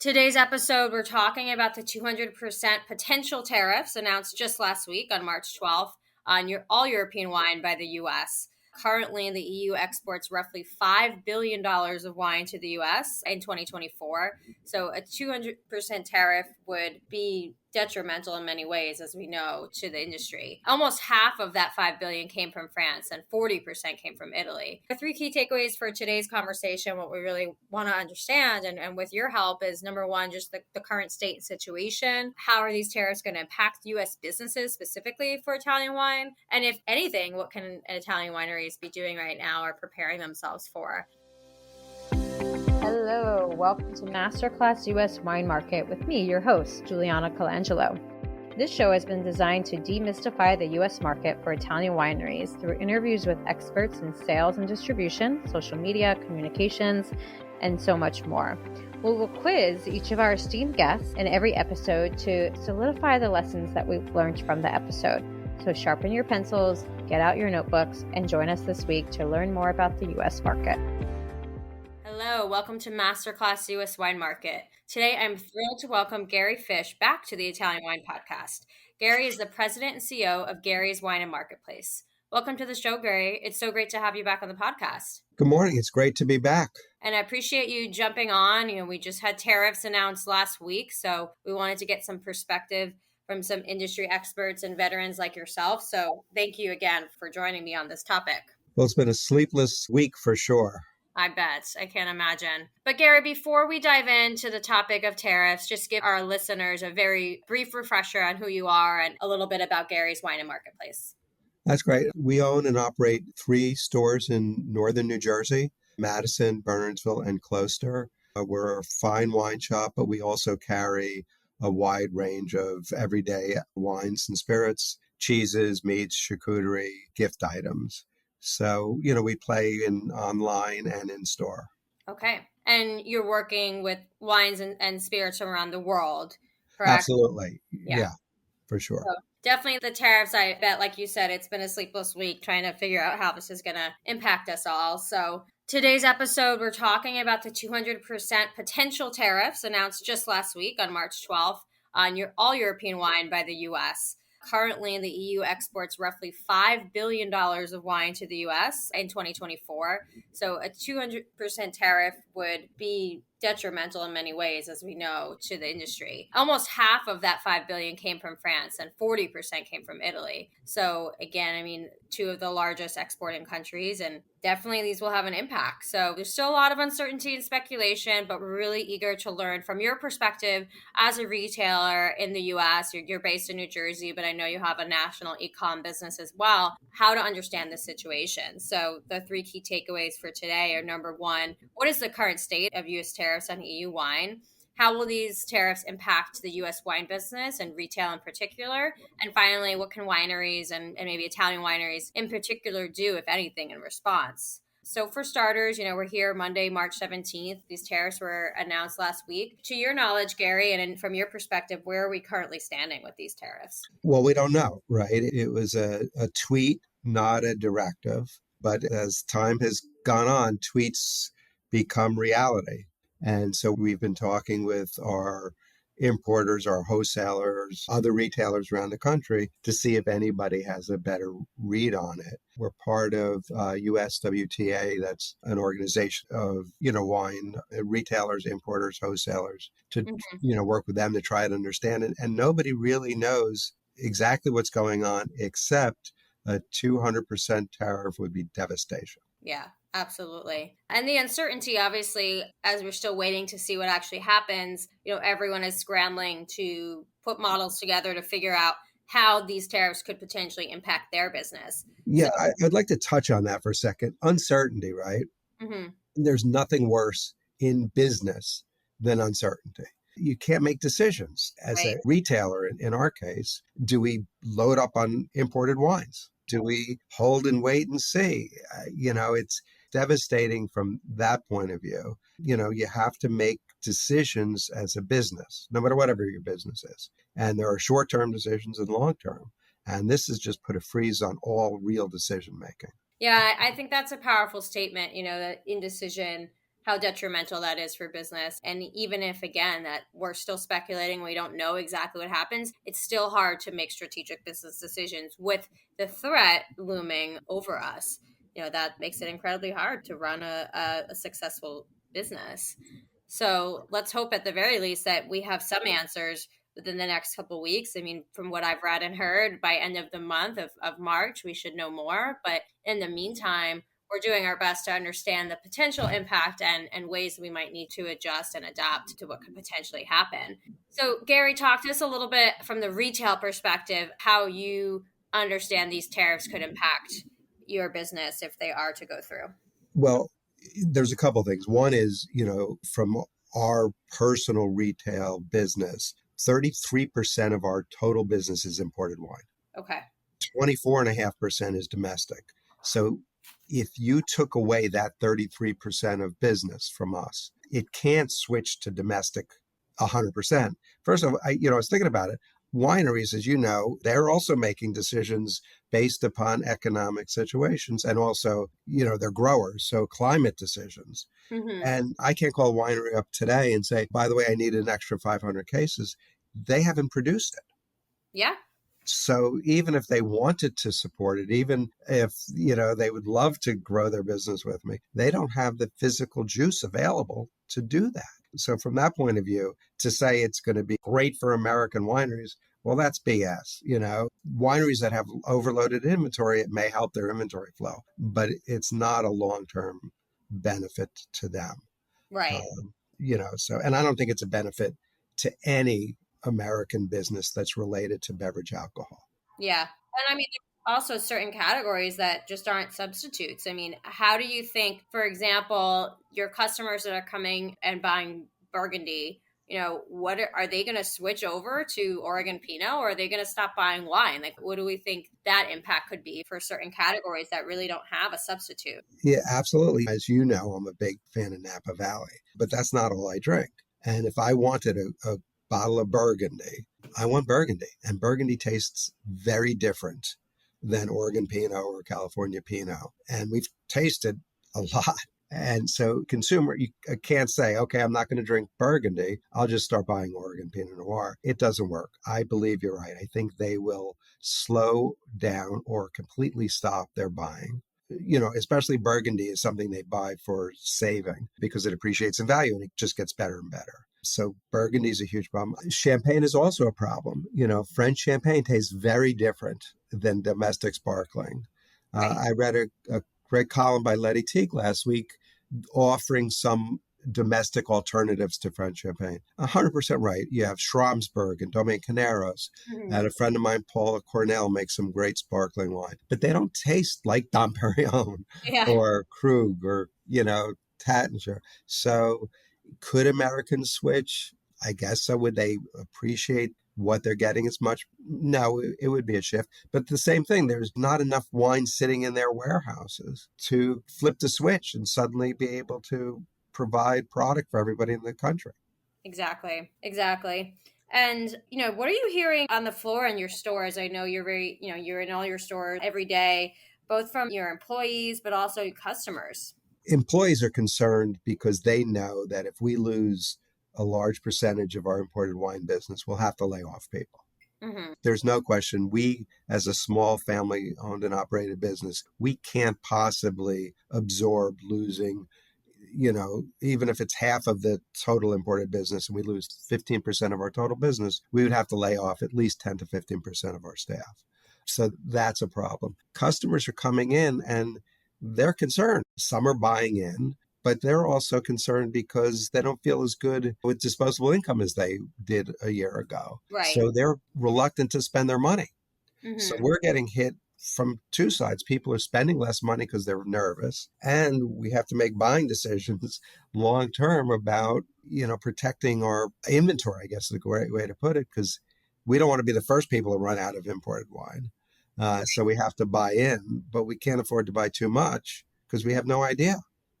Today's episode, we're talking about the 200% potential tariffs announced just last week on March 12th on all European wine by the U.S. Currently, the EU exports roughly $5 billion of wine to the U.S. in 2024. So a 200% tariff would be detrimental in many ways, as we know, to the industry. Almost half of that $5 billion came from France and 40% came from Italy. The three key takeaways for today's conversation, what we really want to understand, and with your help, is number one, just the current state and situation. How are these tariffs going to impact U.S. businesses specifically for Italian wine? And if anything, what can Italian wineries be doing right now or preparing themselves for? Hello, welcome to Masterclass U.S. Wine Market with me, your host, Juliana Colangelo. This show has been designed to demystify the U.S. market for Italian wineries through interviews with experts in sales and distribution, social media, communications, and so much more. We will quiz each of our esteemed guests in every episode to solidify the lessons that we've learned from the episode. So sharpen your pencils, get out your notebooks, and join us this week to learn more about the U.S. market. Hello, welcome to Masterclass U.S. Wine Market. Today, I'm thrilled to welcome Gary Fisch back to the Italian Wine Podcast. Gary is the president and CEO of Gary's Wine and Marketplace. Welcome to the show, Gary. It's so great to have you back on the podcast. Good morning. It's great to be back. And I appreciate you jumping on. We just had tariffs announced last week, so we wanted to get some perspective from some industry experts and veterans like yourself. So thank you again for joining me on this topic. Well, it's been a sleepless week for sure. I bet. I can't imagine. But Gary, before we dive into the topic of tariffs, just give our listeners a very brief refresher on who you are and a little bit about Gary's Wine and Marketplace. That's great. We own and operate 3 stores in northern New Jersey, Madison, Burnsville, and Closter. We're a fine wine shop, but we also carry a wide range of everyday wines and spirits, cheeses, meats, charcuterie, gift items. So, we play in online and in store. Okay. And you're working with wines and spirits from around the world, correct? Absolutely. Yeah, for sure. So definitely the tariffs, I bet, like you said, it's been a sleepless week trying to figure out how this is going to impact us all. So today's episode, we're talking about the 200% potential tariffs announced just last week on March 12th on all European wine by the U.S. Currently, the EU exports roughly $5 billion of wine to the U.S. in 2024. So a 200% tariff would be detrimental in many ways, as we know, to the industry. Almost half of that $5 billion came from France and 40% came from Italy. So again, 2 of the largest exporting countries, and definitely these will have an impact. So there's still a lot of uncertainty and speculation, but we're really eager to learn from your perspective as a retailer in the U.S. You're based in New Jersey, but I know you have a national e-com business as well, how to understand this situation. So the 3 key takeaways for today are, number one, what is the current state of U.S. tariffs on EU wine? How will these tariffs impact the U.S. wine business and retail in particular? And finally, what can wineries and maybe Italian wineries in particular do, if anything, in response? So for starters, we're here Monday, March 17th. These tariffs were announced last week. To your knowledge, Gary, and from your perspective, where are we currently standing with these tariffs? Well, we don't know, right? It was a tweet, not a directive. But as time has gone on, tweets become reality. And so we've been talking with our importers, our wholesalers, other retailers around the country to see if anybody has a better read on it. We're part of USWTA, that's an organization of, wine retailers, importers, wholesalers, to, work with them to try to understand it. And nobody really knows exactly what's going on, except a 200% tariff would be devastation. Yeah. Absolutely. And the uncertainty, obviously, as we're still waiting to see what actually happens, everyone is scrambling to put models together to figure out how these tariffs could potentially impact their business. Yeah, I'd like to touch on that for a second. Uncertainty, right? Mm-hmm. There's nothing worse in business than uncertainty. You can't make decisions as a retailer. In our case, do we load up on imported wines? Do we hold and wait and see? It's devastating from that point of view. You have to make decisions as a business, no matter whatever your business is. And there are short-term decisions and long-term. And this has just put a freeze on all real decision making. Yeah, I think that's a powerful statement, that indecision how detrimental that is for business. And even if, again, that we're still speculating, we don't know exactly what happens, it's still hard to make strategic business decisions with the threat looming over us. That makes it incredibly hard to run a successful business. So let's hope at the very least that we have some answers within the next couple of weeks. I mean, from what I've read and heard, by end of the month of March, we should know more. But in the meantime, we're doing our best to understand the potential impact and ways we might need to adjust and adapt to what could potentially happen. So, Gary, talk to us a little bit from the retail perspective, how you understand these tariffs could impact your business if they are to go through. Well, there's a couple of things. One is, from our personal retail business, 33% of our total business is imported wine. Okay. 24.5% is domestic. So if you took away that 33% of business from us, it can't switch to domestic 100%. First of all, I was thinking about it. Wineries, as you know, they're also making decisions based upon economic situations and also, they're growers, so climate decisions. Mm-hmm. And I can't call a winery up today and say, by the way, I need an extra 500 cases. They haven't produced it. Yeah. So even if they wanted to support it, even if, they would love to grow their business with me, they don't have the physical juice available to do that. So from that point of view, to say it's going to be great for American wineries, well, that's BS. Wineries that have overloaded inventory, it may help their inventory flow, but it's not a long-term benefit to them. Right. And I don't think it's a benefit to any American business that's related to beverage alcohol. Yeah. And I mean, there's also certain categories that just aren't substitutes. I mean, how do you think, for example, your customers that are coming and buying Burgundy, what are they going to switch over to Oregon Pinot, or are they going to stop buying wine? Like, what do we think that impact could be for certain categories that really don't have a substitute? Yeah, absolutely. As you know, I'm a big fan of Napa Valley, but that's not all I drink. And if I wanted a bottle of Burgundy, I want Burgundy. And Burgundy tastes very different than Oregon Pinot or California Pinot. And we've tasted a lot. And so consumer, you can't say, okay, I'm not going to drink Burgundy. I'll just start buying Oregon Pinot Noir. It doesn't work. I believe you're right. I think they will slow down or completely stop their buying. Especially Burgundy is something they buy for saving because it appreciates in value and it just gets better and better. So Burgundy is a huge problem. Champagne is also a problem. French champagne tastes very different than domestic sparkling. I read a great column by Letty Teague last week offering some domestic alternatives to French champagne. 100% right. You have Schramsberg and Domaine Caneros. Mm-hmm. And a friend of mine, Paula Cornell, makes some great sparkling wine. But they don't taste like Dom Perignon or Krug or, Taittinger. So could Americans switch? I guess so. Would they appreciate what they're getting as much? No, it would be a shift. But the same thing, there's not enough wine sitting in their warehouses to flip the switch and suddenly be able to provide product for everybody in the country. Exactly. And, what are you hearing on the floor in your stores? I know you're you're in all your stores every day, both from your employees, but also your customers. Employees are concerned because they know that if we lose a large percentage of our imported wine business, we'll have to lay off people. Mm-hmm. There's no question. We, as a small family owned and operated business, we can't possibly absorb losing, even if it's half of the total imported business and we lose 15% of our total business, we would have to lay off at least 10 to 15% of our staff. So that's a problem. Customers are coming in and they're concerned. Some are buying in, but they're also concerned because they don't feel as good with disposable income as they did a year ago. Right. So they're reluctant to spend their money. Mm-hmm. So we're getting hit from two sides. People are spending less money because they're nervous. And we have to make buying decisions long term about, protecting our inventory, I guess is a great way to put it, because we don't want to be the first people to run out of imported wine. So we have to buy in, but we can't afford to buy too much because we have no idea.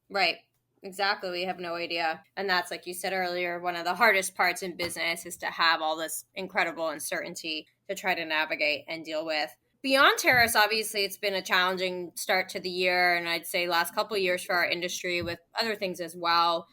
Right. Exactly. We have no idea. And that's, like you said earlier, one of the hardest parts in business is to have all this incredible uncertainty to try to navigate and deal with. beyond tariffs, obviously, it's been a challenging start to the year, and I'd say last couple of years for our industry with other things as well.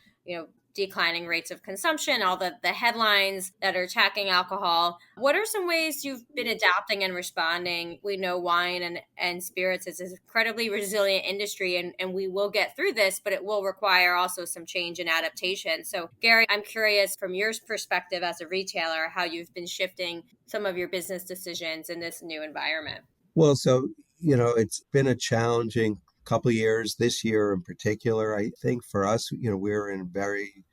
Declining rates of consumption, all the headlines that are attacking alcohol. What are some ways you've been adapting and responding? We know wine and spirits is an incredibly resilient industry, and we will get through this, but it will require also some change and adaptation. So, Gary, I'm curious from your perspective as a retailer, how you've been shifting some of your business decisions in this new environment. Well, it's been a challenging couple of years. This year in particular, I think for us, we're in very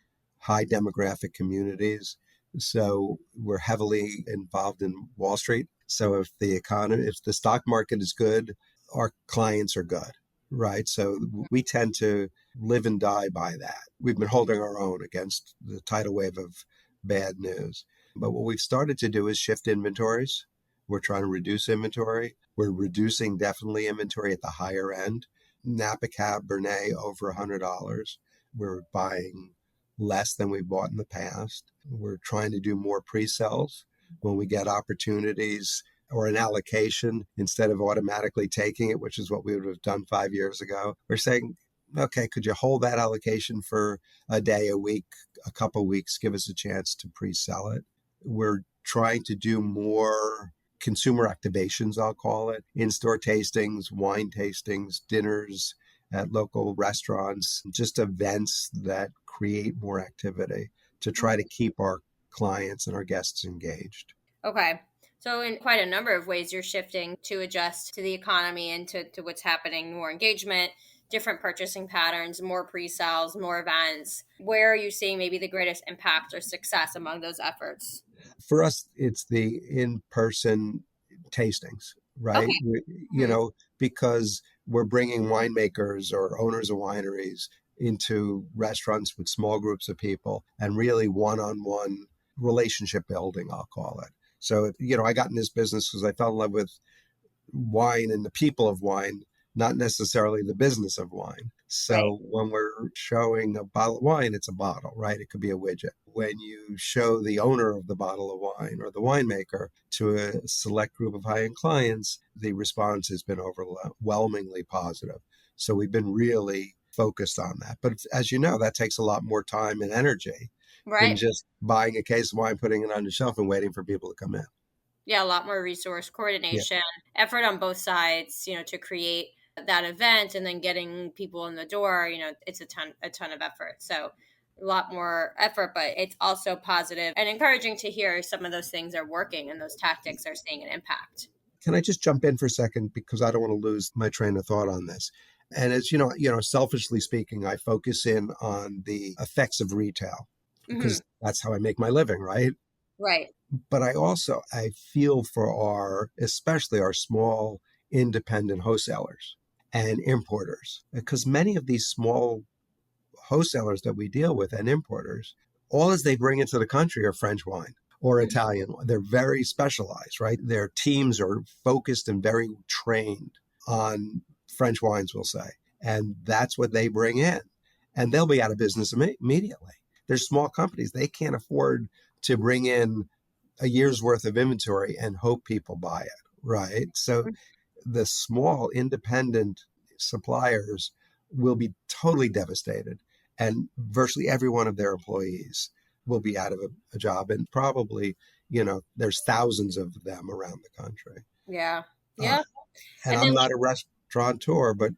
high demographic communities. So we're heavily involved in Wall Street. So if the stock market is good, our clients are good, right? So we tend to live and die by that. We've been holding our own against the tidal wave of bad news. But what we've started to do is shift inventories. We're trying to reduce inventory. We're reducing definitely inventory at the higher end. Napa Cabernet over $100. We're buying less than we bought in the past. We're trying to do more pre-sales when we get opportunities or an allocation instead of automatically taking it, which is what we would have done 5 years ago. We're saying, okay, could you hold that allocation for a day, a week, a couple of weeks, give us a chance to pre-sell it. We're trying to do more consumer activations, I'll call it, in-store tastings, wine tastings, dinners at local restaurants, just events that create more activity to try to keep our clients and our guests engaged. Okay. So in quite a number of ways, you're shifting to adjust to the economy and to what's happening, more engagement, different purchasing patterns, more pre-sales, more events. Where are you seeing maybe the greatest impact or success among those efforts? For us, it's the in-person tastings, right? Mm-hmm. Because we're bringing winemakers or owners of wineries into restaurants with small groups of people and really one-on-one relationship building, I'll call it. So, I got in this business because I fell in love with wine and the people of wine, not necessarily the business of wine. Right. So when we're showing a bottle of wine, it's a bottle, right? It could be a widget. When you show the owner of the bottle of wine or the winemaker to a select group of high-end clients, the response has been overwhelmingly positive. So we've been really focused on that. But as you know, that takes a lot more time and energy than Right. just buying a case of wine, putting it on the shelf and waiting for people to come in. Yeah, a lot more resource Yeah. coordination, effort on both sides, to create that event and then getting people in the door, it's a ton of effort. So a lot more effort, but it's also positive and encouraging to hear some of those things are working and those tactics are seeing an impact. Can I just jump in for a second because I don't want to lose my train of thought on this? And as selfishly speaking, I focus in on the effects of retail Hmm. because that's how I make my living, right? Right. But I feel for especially our small independent wholesalers and importers, because many of these small wholesalers that we deal with and importers, all as they bring into the country are French wine or Mhm. Italian wine. They're very specialized, right? Their teams are focused and very trained on French wines, we'll say. And that's what they bring in. And they'll be out of business immediately. They're small companies. They can't afford to bring in a year's worth of inventory and hope people buy it, right? So the small independent suppliers will be totally devastated, and virtually every one of their employees will be out of a job. And probably, there's thousands of them around the country. Yeah. Uh, Yeah. and And then I'm not a restaurateur, but,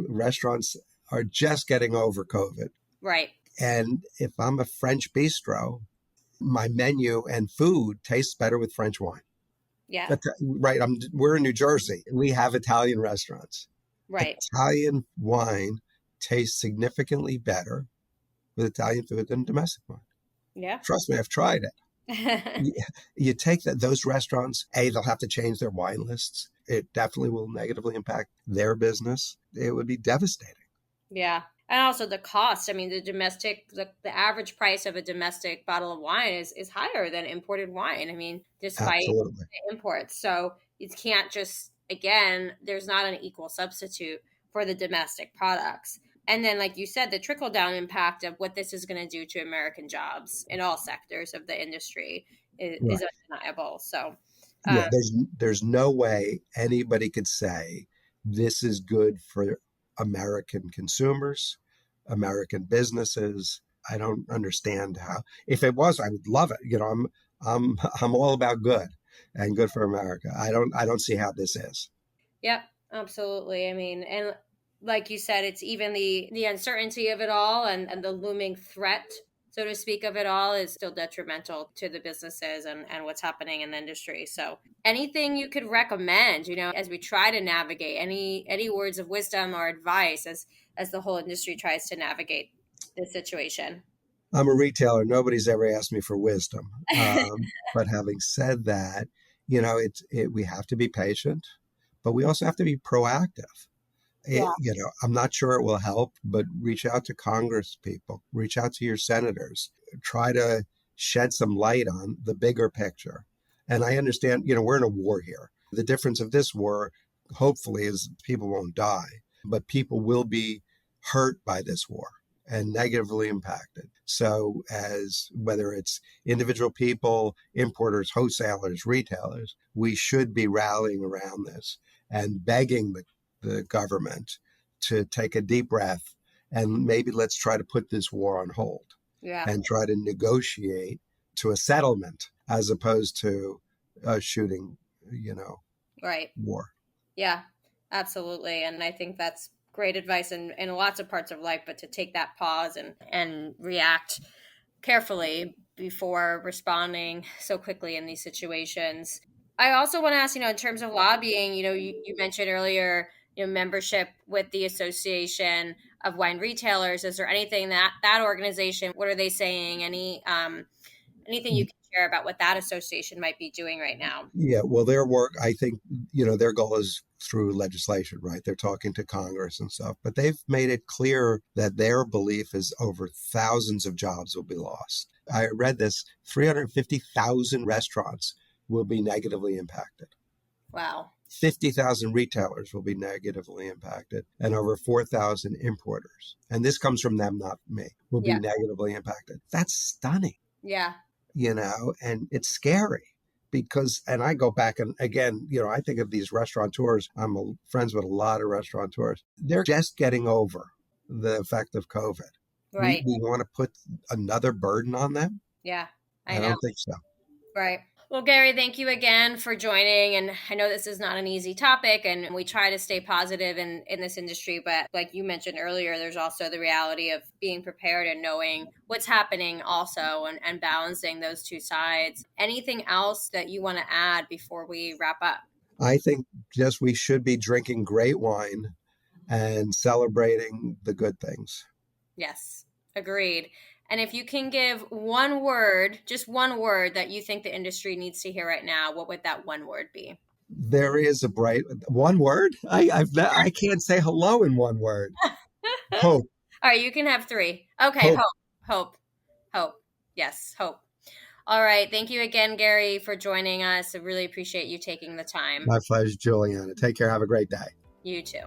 restaurants are just getting over COVID. right. And if I'm a French bistro, my menu and food tastes better with French wine. Yeah. Right. We're in New Jersey. We have Italian restaurants. Right. Italian wine tastes significantly better with Italian food than domestic wine. Yeah. Trust me, I've tried it. You take those restaurants, they'll have to change their wine lists. It definitely will negatively impact their business. It would be devastating. Yeah. And also the cost. I mean, the average price of a domestic bottle of wine is higher than imported wine. I mean, despite Absolutely. the imports. So you can't just, again, there's not an equal substitute for the domestic products. And then, like you said, the trickle down impact of what this is going to do to American jobs in all sectors of the industry is Right. undeniable. So Yeah, there's no way anybody could say this is good for American consumers, American businesses. I don't understand how. If it was, I would love it. I'm all about good and good for America. I don't see how this is. Yep, absolutely. I mean, and like you said, it's even the uncertainty of it all and the looming threat, so to speak, of it all is still detrimental to the businesses and what's happening in the industry. So anything you could recommend, as we try to navigate, any words of wisdom or advice as the whole industry tries to navigate this situation. I'm a retailer. Nobody's ever asked me for wisdom. But having said that, we have to be patient, but we also have to be proactive. Yeah. I'm not sure it will help, but reach out to Congress people, reach out to your senators, try to shed some light on the bigger picture. And I understand, we're in a war here. The difference of this war, hopefully, is people won't die, but people will be hurt by this war and negatively impacted. So as whether it's individual people, importers, wholesalers, retailers, we should be rallying around this and begging the government to take a deep breath and maybe let's try to put this war on hold and try to negotiate to a settlement as opposed to a shooting, war. Yeah, absolutely. And I think that's great advice in lots of parts of life, but to take that pause and react carefully before responding so quickly in these situations. I also want to ask, in terms of lobbying, you mentioned earlier, membership with the Association of Wine Retailers. Is there anything that organization, what are they saying? Anything you can share about what that association might be doing right now? Yeah, well, their work, I think, their goal is through legislation, right? They're talking to Congress and stuff, but they've made it clear that their belief is over thousands of jobs will be lost. I read this, 350,000 restaurants will be negatively impacted. Wow. 50,000 retailers will be negatively impacted and over 4,000 importers. And this comes from them, not me, will be negatively impacted. That's stunning. Yeah. And it's scary because, and I go back and again, I think of these restaurateurs. I'm friends with a lot of restaurateurs. They're just getting over the effect of COVID. Right. We want to put another burden on them? Yeah, I don't think so. Right. Well, Gary, thank you again for joining. And I know this is not an easy topic and we try to stay positive in this industry. But like you mentioned earlier, there's also the reality of being prepared and knowing what's happening also and balancing those two sides. Anything else that you want to add before we wrap up? I think just we should be drinking great wine and celebrating the good things. Yes, agreed. And if you can give one word, just one word that you think the industry needs to hear right now, what would that one word be? There is a bright one word. I can't say hello in one word. Hope. All right, you can have three. Okay, hope. Yes, hope. All right, thank you again, Gary, for joining us. I really appreciate you taking the time. My pleasure, Juliana. Take care. Have a great day. You too.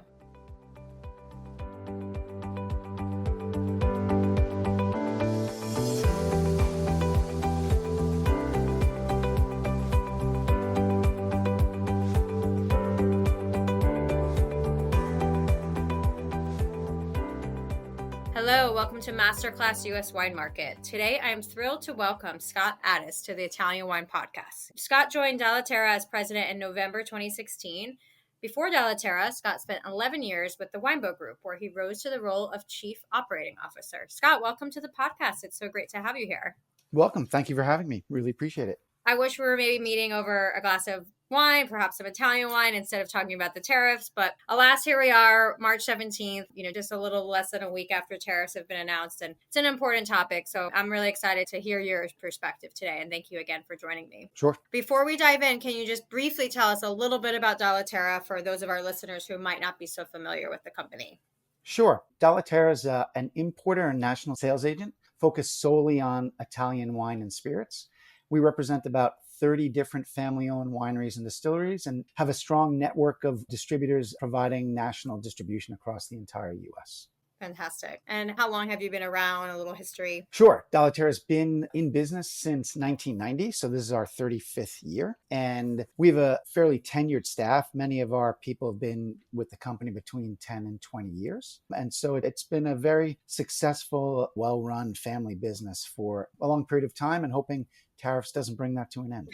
Hello, welcome to Masterclass US Wine Market. Today, I am thrilled to welcome Scott Ades to the Italian Wine Podcast. Scott joined Dalla Terra as president in November 2016. Before Dalla Terra, Scott spent 11 years with the Winebow Group, where he rose to the role of Chief Operating Officer. Scott, welcome to the podcast. It's so great to have you here. Welcome. Thank you for having me. Really appreciate it. I wish we were maybe meeting over a glass of wine, perhaps some Italian wine, instead of talking about the tariffs. But alas, here we are, March 17th, just a little less than a week after tariffs have been announced. And it's an important topic. So I'm really excited to hear your perspective today. And thank you again for joining me. Sure. Before we dive in, can you just briefly tell us a little bit about Dalla Terra for those of our listeners who might not be so familiar with the company? Sure. Dalla Terra is an importer and national sales agent focused solely on Italian wine and spirits. We represent about 30 different family-owned wineries and distilleries and have a strong network of distributors providing national distribution across the entire U.S. Fantastic. And how long have you been around? A little history. Sure. Dalla Terra has been in business since 1990. So this is our 35th year. And we have a fairly tenured staff. Many of our people have been with the company between 10 and 20 years. And so it's been a very successful, well-run family business for a long period of time, and hoping tariffs doesn't bring that to an end.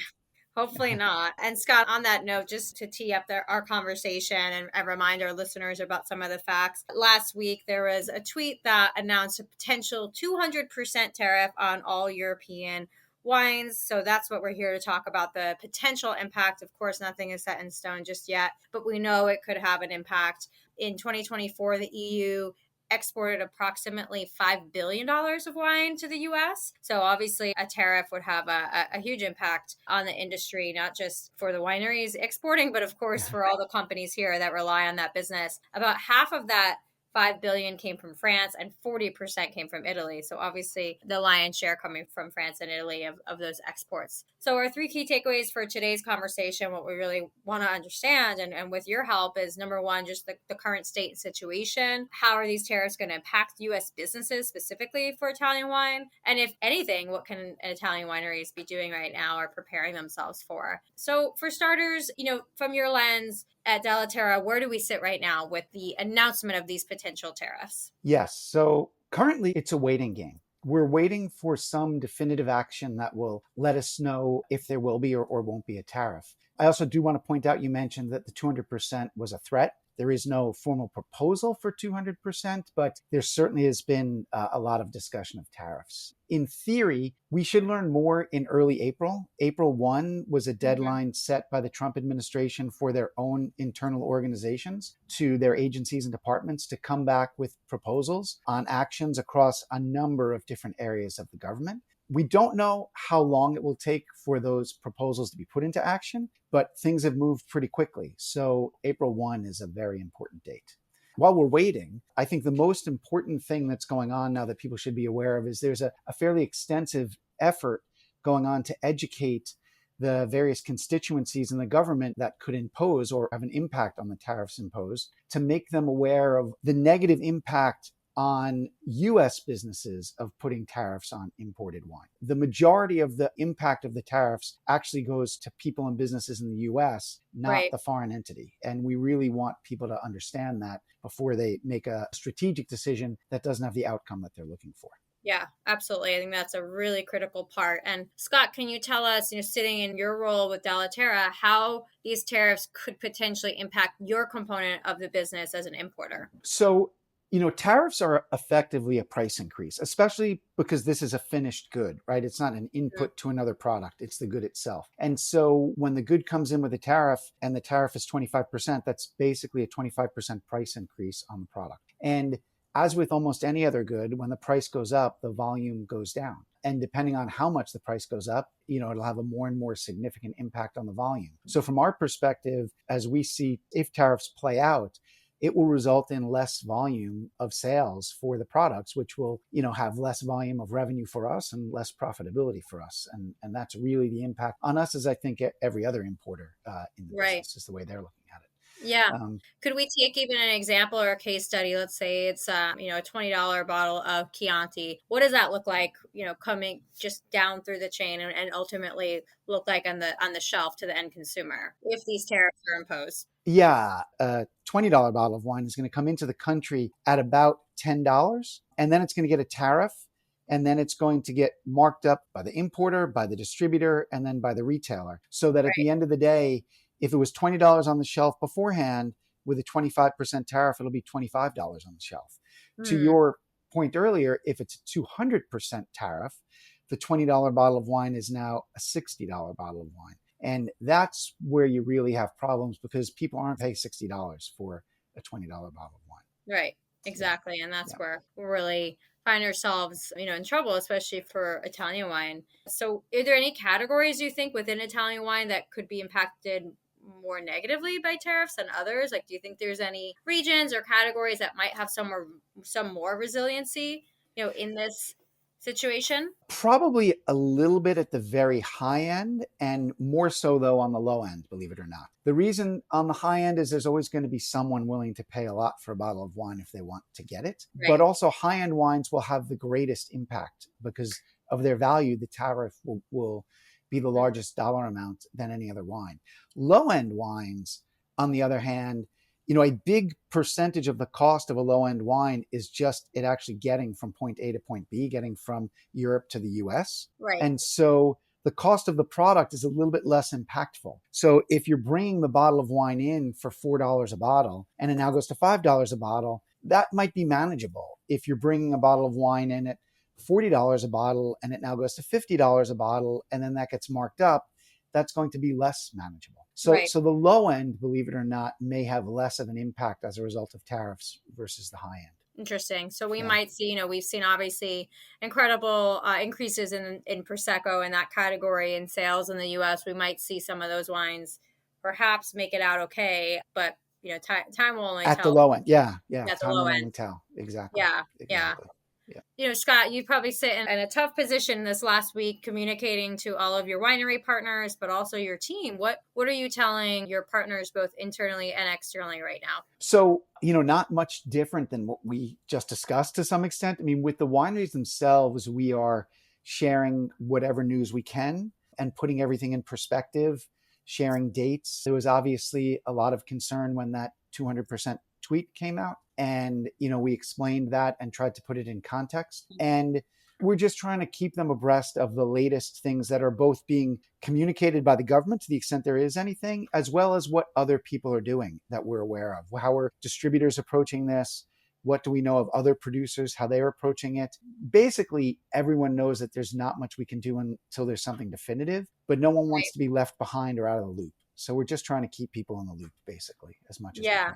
Hopefully not. And Scott, on that note, just to tee up our conversation and remind our listeners about some of the facts, last week there was a tweet that announced a potential 200% tariff on all European wines. So that's what we're here to talk about, the potential impact. Of course, nothing is set in stone just yet, but we know it could have an impact. In 2024, the EU exported approximately $5 billion of wine to the US. So obviously a tariff would have a huge impact on the industry, not just for the wineries exporting, but of course for all the companies here that rely on that business. About half of that 5 billion came from France and 40% came from Italy. So obviously the lion's share coming from France and Italy of those exports. So our three key takeaways for today's conversation, what we really want to understand and with your help is, number one, just the current state and situation. How are these tariffs going to impact U.S. businesses specifically for Italian wine? And if anything, what can Italian wineries be doing right now or preparing themselves for? So for starters, from your lens, at Dalla Terra, where do we sit right now with the announcement of these potential tariffs? Yes. So currently it's a waiting game. We're waiting for some definitive action that will let us know if there will be or won't be a tariff. I also do want to point out, you mentioned that the 200% was a threat. There is no formal proposal for 200%, but there certainly has been a lot of discussion of tariffs. In theory, we should learn more in early April. April 1 was a deadline set by the Trump administration for their own internal organizations to their agencies and departments to come back with proposals on actions across a number of different areas of the government. We don't know how long it will take for those proposals to be put into action, but things have moved pretty quickly. So April 1 is a very important date. While we're waiting, I think the most important thing that's going on now that people should be aware of is there's a fairly extensive effort going on to educate the various constituencies in the government that could impose or have an impact on the tariffs imposed, to make them aware of the negative impact on US businesses of putting tariffs on imported wine. The majority of the impact of the tariffs actually goes to people and businesses in the US, not the foreign entity. And we really want people to understand that before they make a strategic decision that doesn't have the outcome that they're looking for. Yeah, absolutely. I think that's a really critical part. And Scott, can you tell us, sitting in your role with Dalla Terra, how these tariffs could potentially impact your component of the business as an importer? So tariffs are effectively a price increase, especially because this is a finished good, right? It's not an input to another product. It's the good itself. And so when the good comes in with a tariff and the tariff is 25%, that's basically a 25% price increase on the product. And as with almost any other good, when the price goes up, the volume goes down. And depending on how much the price goes up, it'll have a more and more significant impact on the volume. So from our perspective, as we see, if tariffs play out, it will result in less volume of sales for the products, which will, have less volume of revenue for us and less profitability for us. And that's really the impact on us, as I think every other importer in the business is the way they're looking at it. Yeah. Could we take even an example or a case study? Let's say it's, a $20 bottle of Chianti. What does that look like, coming just down through the chain and ultimately look like on the shelf to the end consumer if these tariffs are imposed? Yeah, a $20 bottle of wine is going to come into the country at about $10, and then it's going to get a tariff, and then it's going to get marked up by the importer, by the distributor, and then by the retailer. So that at the end of the day, if it was $20 on the shelf beforehand, with a 25% tariff, it'll be $25 on the shelf. To your point earlier, if it's a 200% tariff, the $20 bottle of wine is now a $60 bottle of wine. And that's where you really have problems, because people aren't paying $60 for a $20 bottle of wine. Right. Exactly. And that's where we really find ourselves, in trouble, especially for Italian wine. So are there any categories you think within Italian wine that could be impacted more negatively by tariffs than others? Like, do you think there's any regions or categories that might have some more resiliency, in this situation? Probably a little bit at the very high end, and more so though on the low end, believe it or not. The reason on the high end is there's always going to be someone willing to pay a lot for a bottle of wine if they want to get it. But Right. also high end wines will have the greatest impact because of their value. The tariff will be the largest dollar amount than any other wine. Low end wines, on the other hand, a big percentage of the cost of a low end wine is just it actually getting from point A to point B, getting from Europe to the US. Right. And so the cost of the product is a little bit less impactful. So if you're bringing the bottle of wine in for $4 a bottle and it now goes to $5 a bottle, that might be manageable. If you're bringing a bottle of wine in at $40 a bottle and it now goes to $50 a bottle and then that gets marked up, that's going to be less manageable. So, Right. so the low end, believe it or not, may have less of an impact as a result of tariffs versus the high end. Interesting. So we Yeah. might see, we've seen obviously incredible increases in Prosecco and that category in sales in the US. We might see some of those wines perhaps make it out okay, but time will only At the tell low end. Yeah. at the Time low will end. only tell. Exactly. Yeah. Yeah. Exactly. Yeah. Scott, you probably sit in a tough position this last week communicating to all of your winery partners, but also your team. What are you telling your partners both internally and externally right now? So, not much different than what we just discussed to some extent. I mean, with the wineries themselves, we are sharing whatever news we can and putting everything in perspective, sharing dates. There was obviously a lot of concern when that 200% tweet came out. And, we explained that and tried to put it in context. And we're just trying to keep them abreast of the latest things that are both being communicated by the government to the extent there is anything, as well as what other people are doing that we're aware of. How are distributors approaching this? What do we know of other producers, how they're approaching it? Basically, everyone knows that there's not much we can do until there's something definitive, but no one wants to be left behind or out of the loop. So we're just trying to keep people in the loop, basically, as much as we can.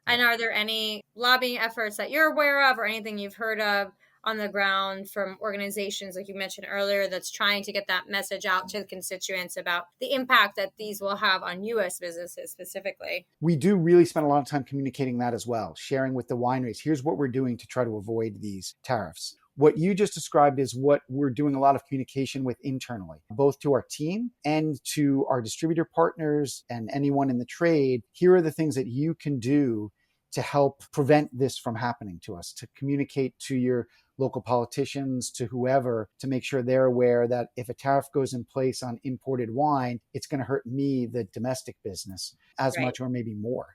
And are there any lobbying efforts that you're aware of or anything you've heard of on the ground from organizations like you mentioned earlier that's trying to get that message out to the constituents about the impact that these will have on U.S. businesses specifically? We do really spend a lot of time communicating that as well, sharing with the wineries. Here's what we're doing to try to avoid these tariffs. What you just described is what we're doing a lot of communication with internally, both to our team and to our distributor partners and anyone in the trade. Here are the things that you can do to help prevent this from happening to us, to communicate to your local politicians, to whoever, to make sure they're aware that if a tariff goes in place on imported wine, it's going to hurt me, the domestic business, as much or maybe more.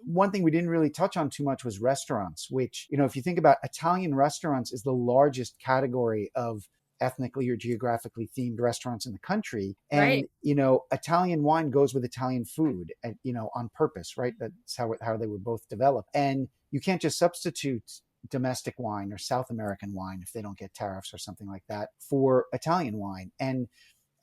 One thing we didn't really touch on too much was restaurants, which, if you think about Italian restaurants is the largest category of ethnically or geographically themed restaurants in the country. And, Italian wine goes with Italian food, and, on purpose, right? That's how they were both developed. And you can't just substitute domestic wine or South American wine if they don't get tariffs or something like that for Italian wine. And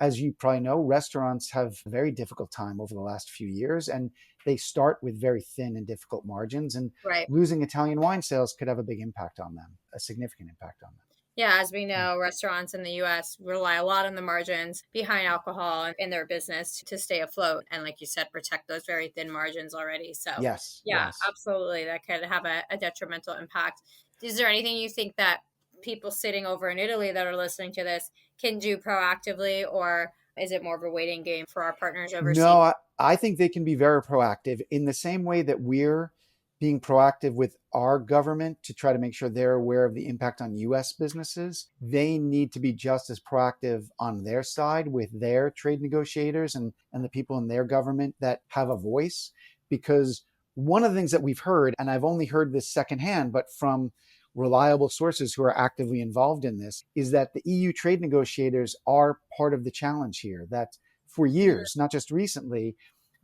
as you probably know, restaurants have a very difficult time over the last few years, and they start with very thin and difficult margins. And losing Italian wine sales could have a big impact on them, a significant impact on them. Yeah, as we know, restaurants in the U.S. rely a lot on the margins behind alcohol in their business to stay afloat. And like you said, protect those very thin margins already. So yes, absolutely. That could have a detrimental impact. Is there anything you think that people sitting over in Italy that are listening to this can do proactively, or is it more of a waiting game for our partners overseas? No, I think they can be very proactive in the same way that we're being proactive with our government to try to make sure they're aware of the impact on U.S. businesses. They need to be just as proactive on their side with their trade negotiators and the people in their government that have a voice. Because one of the things that we've heard, and I've only heard this secondhand, but from reliable sources who are actively involved in this, is that the EU trade negotiators are part of the challenge here. That for years, not just recently,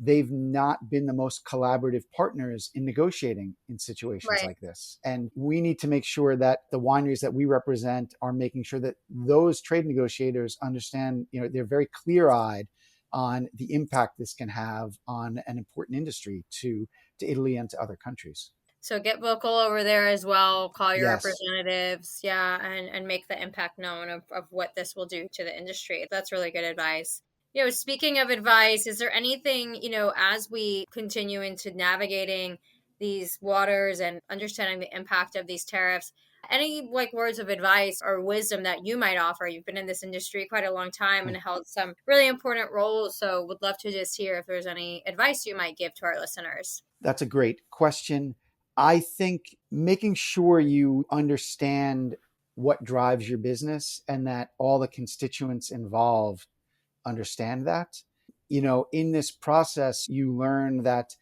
they've not been the most collaborative partners in negotiating in situations like this. And we need to make sure that the wineries that we represent are making sure that those trade negotiators understand, they're very clear-eyed on the impact this can have on an important industry to Italy and to other countries. So get vocal over there as well. Call your representatives, and make the impact known of what this will do to the industry. That's really good advice. Speaking of advice, is there anything, as we continue into navigating these waters and understanding the impact of these tariffs, Any like words of advice or wisdom that you might offer? You've been in this industry quite a long time and held some really important roles. So would love to just hear if there's any advice you might give to our listeners. That's a great question. I think making sure you understand what drives your business and that all the constituents involved understand that. In this process, you learn that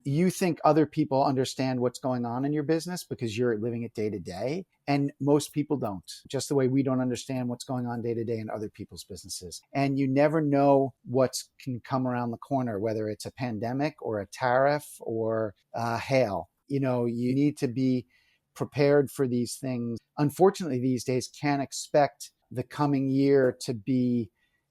you think other people understand what's going on in your business because you're living it day to day. And most people don't, just the way we don't understand what's going on day to day in other people's businesses. And you never know what can come around the corner, whether it's a pandemic or a tariff or hail. You need to be prepared for these things. Unfortunately, these days can't expect the coming year to be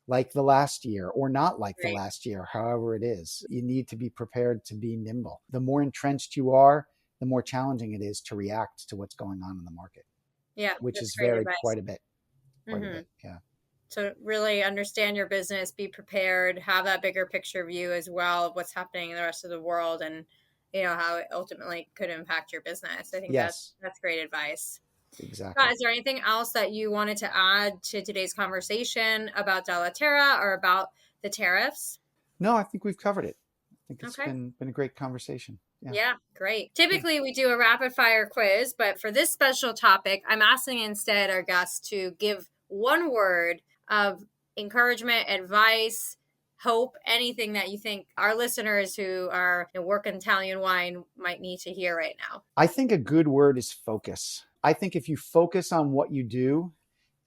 like the last year or not like the last year, however it is. You need to be prepared to be nimble. The more entrenched you are, the more challenging it is to react to what's going on in the market. Yeah, which is varied quite a bit. Yeah. So really understand your business, be prepared, have that bigger picture view as well of what's happening in the rest of the world and how it ultimately could impact your business. I think that's great advice. Exactly. Scott, is there anything else that you wanted to add to today's conversation about Dalla Terra or about the tariffs? No, I think we've covered it. I think it's been a great conversation. Yeah, great. Typically, we do a rapid fire quiz, but for this special topic, I'm asking instead our guests to give one word of encouragement, advice, hope, anything that you think our listeners who are working Italian wine might need to hear right now. I think a good word is focus. I think if you focus on what you do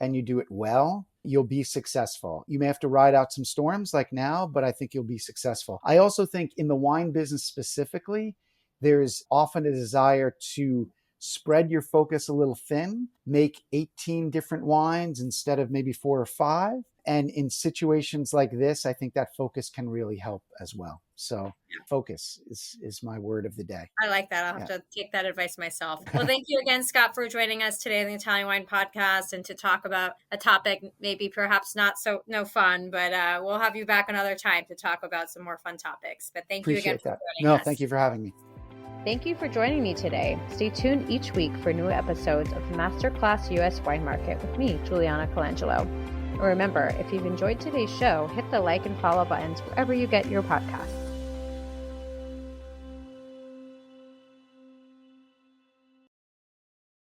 and you do it well, you'll be successful. You may have to ride out some storms like now, but I think you'll be successful. I also think in the wine business specifically, there's often a desire to spread your focus a little thin, make 18 different wines instead of maybe 4 or 5. And in situations like this, I think that focus can really help as well. So focus is my word of the day. I like that. I'll have to take that advice myself. Well, thank you again, Scott, for joining us today on the Italian Wine Podcast and to talk about a topic maybe perhaps not so fun, but we'll have you back another time to talk about some more fun topics. But thank you again for joining us. Thank you for having me. Thank you for joining me today. Stay tuned each week for new episodes of Masterclass US Wine Market with me, Juliana Colangelo. And remember, if you've enjoyed today's show, hit the like and follow buttons wherever you get your podcasts.